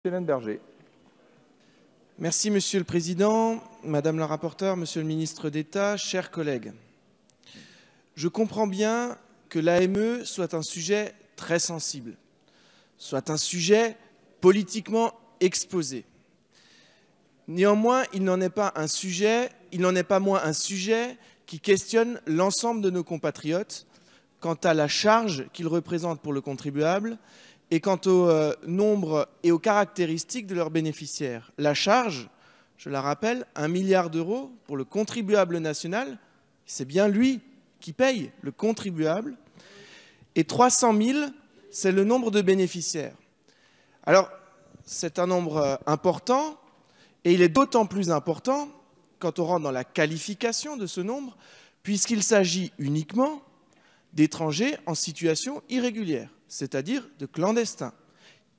Schellenberger. Merci Monsieur le Président, Madame la rapporteure, Monsieur le ministre d'État, chers collègues. Je comprends bien que l'AME soit un sujet très sensible, soit un sujet politiquement exposé. Néanmoins, il n'en est pas moins un sujet qui questionne l'ensemble de nos compatriotes quant à la charge qu'il représente pour le contribuable et quant au nombre et aux caractéristiques de leurs bénéficiaires. La charge, je la rappelle, 1 milliard d'euros pour le contribuable national, c'est bien lui qui paye, le contribuable, et 300 000, c'est le nombre de bénéficiaires. Alors, c'est un nombre important, et il est d'autant plus important quand on rentre dans la qualification de ce nombre, puisqu'il s'agit uniquement d'étrangers en situation irrégulière, c'est-à-dire de clandestins,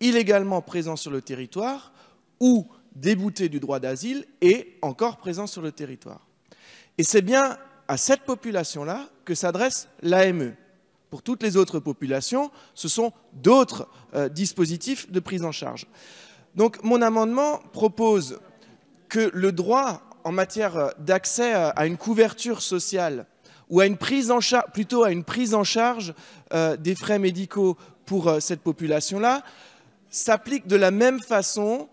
illégalement présents sur le territoire ou déboutés du droit d'asile et encore présents sur le territoire. Et c'est bien à cette population-là que s'adresse l'AME. Pour toutes les autres populations, ce sont d'autres dispositifs de prise en charge. Donc mon amendement propose que le droit en matière d'accès à une couverture sociale ou à une prise en charge, plutôt à une prise en charge des frais médicaux pour cette population-là, s'applique de la même façon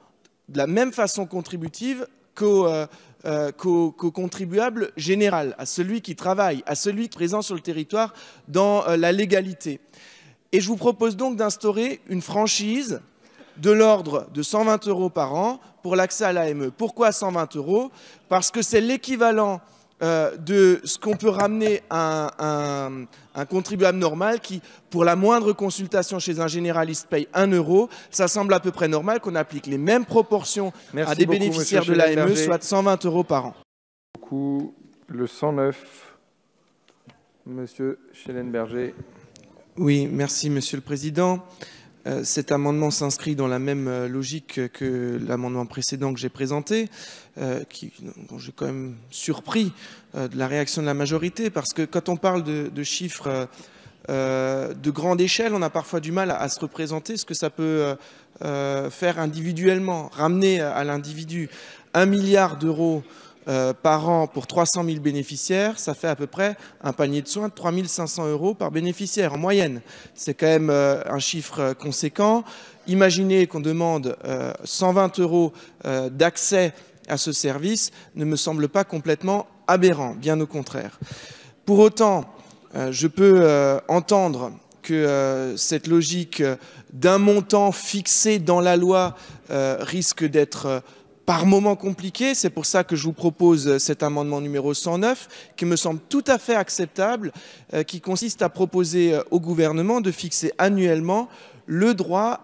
contributive qu'au contribuable général, à celui qui travaille, à celui qui est présent sur le territoire dans la légalité. Et je vous propose donc d'instaurer une franchise de l'ordre de 120 € par an pour l'accès à l'AME. Pourquoi 120 €? Parce que c'est l'équivalent de ce qu'on peut ramener à un contribuable normal qui, pour la moindre consultation chez un généraliste, paye 1 €. Ça semble à peu près normal qu'on applique les mêmes proportions à des bénéficiaires de l'AME, soit 120 € par an. Beaucoup. Le 109, Monsieur Schellenberger. Oui, merci Monsieur le Président. Cet amendement s'inscrit dans la même logique que l'amendement précédent que j'ai présenté, dont j'ai quand même surpris de la réaction de la majorité, parce que quand on parle de chiffres de grande échelle, on a parfois du mal à se représenter ce que ça peut faire individuellement, ramener à l'individu 1 milliard d'euros par an pour 300 000 bénéficiaires, ça fait à peu près un panier de soins de 3 500 € par bénéficiaire en moyenne. C'est quand même un chiffre conséquent. Imaginez qu'on demande 120 € d'accès à ce service ne me semble pas complètement aberrant, bien au contraire. Pour autant, je peux entendre que cette logique d'un montant fixé dans la loi risque d'être par moments compliqué. C'est pour ça que je vous propose cet amendement numéro 109, qui me semble tout à fait acceptable, qui consiste à proposer au gouvernement de fixer annuellement le droit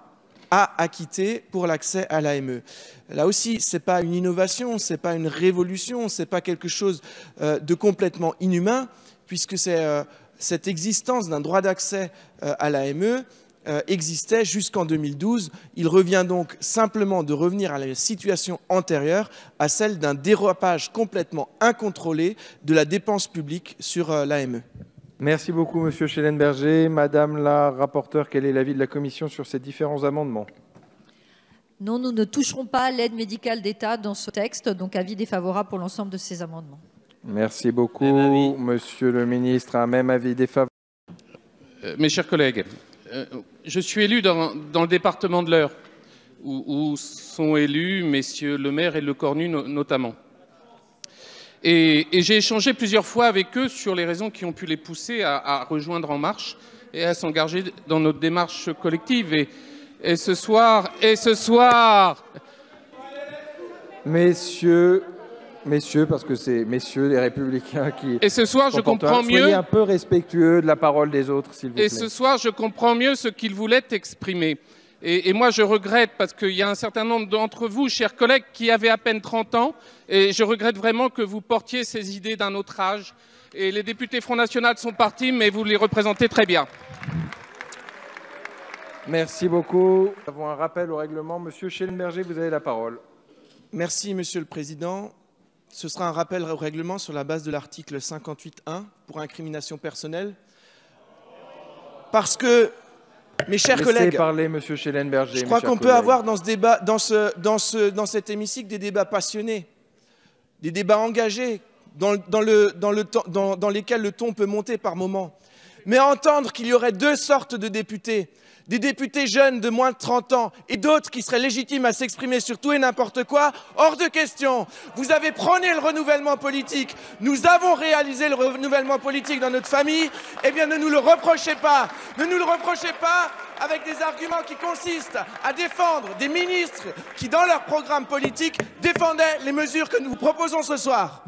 à acquitter pour l'accès à l'AME. Là aussi, ce n'est pas une innovation, ce n'est pas une révolution, ce n'est pas quelque chose de complètement inhumain, puisque c'est cette existence d'un droit d'accès à l'AME existait jusqu'en 2012. Il revient donc simplement de revenir à la situation antérieure, à celle d'un dérapage complètement incontrôlé de la dépense publique sur l'AME. Merci beaucoup, Monsieur Schellenberger. Madame la rapporteure, quel est l'avis de la Commission sur ces différents amendements? Non, nous ne toucherons pas à l'aide médicale d'État dans ce texte, donc avis défavorable pour l'ensemble de ces amendements. Merci beaucoup, Monsieur le ministre. Un même avis défavorable. Mes chers collègues, je suis élu dans le département de l'Eure, où sont élus messieurs le maire et le Cornu notamment. Et j'ai échangé plusieurs fois avec eux sur les raisons qui ont pu les pousser à rejoindre En Marche et à s'engager dans notre démarche collective. Et ce soir, Messieurs, parce que c'est messieurs les Républicains qui... Et ce soir, je comprends mieux... Soyez un peu respectueux de la parole des autres, s'il vous plaît. Et ce soir, je comprends mieux ce qu'ils voulaient exprimer. Et moi, je regrette, parce qu'il y a un certain nombre d'entre vous, chers collègues, qui avaient à peine 30 ans, et je regrette vraiment que vous portiez ces idées d'un autre âge. Et les députés Front National sont partis, mais vous les représentez très bien. Merci beaucoup. Nous avons un rappel au règlement. Monsieur Schellenberger, vous avez la parole. Merci, Monsieur le Président. Ce sera un rappel au règlement sur la base de l'article 58.1 pour incrimination personnelle. Parce que Mes chers Laissez collègues, parler Monsieur Schellenberger. je crois qu'on peut avoir dans ce débat, dans cet hémicycle, des débats passionnés, des débats engagés, dans lesquels le ton peut monter par moments. Mais entendre qu'il y aurait deux sortes de députés, des députés jeunes de moins de 30 ans et d'autres qui seraient légitimes à s'exprimer sur tout et n'importe quoi, hors de question. Vous avez prôné le renouvellement politique, nous avons réalisé le renouvellement politique dans notre famille, eh bien ne nous le reprochez pas. Ne nous le reprochez pas avec des arguments qui consistent à défendre des ministres qui, dans leur programme politique, défendaient les mesures que nous proposons ce soir.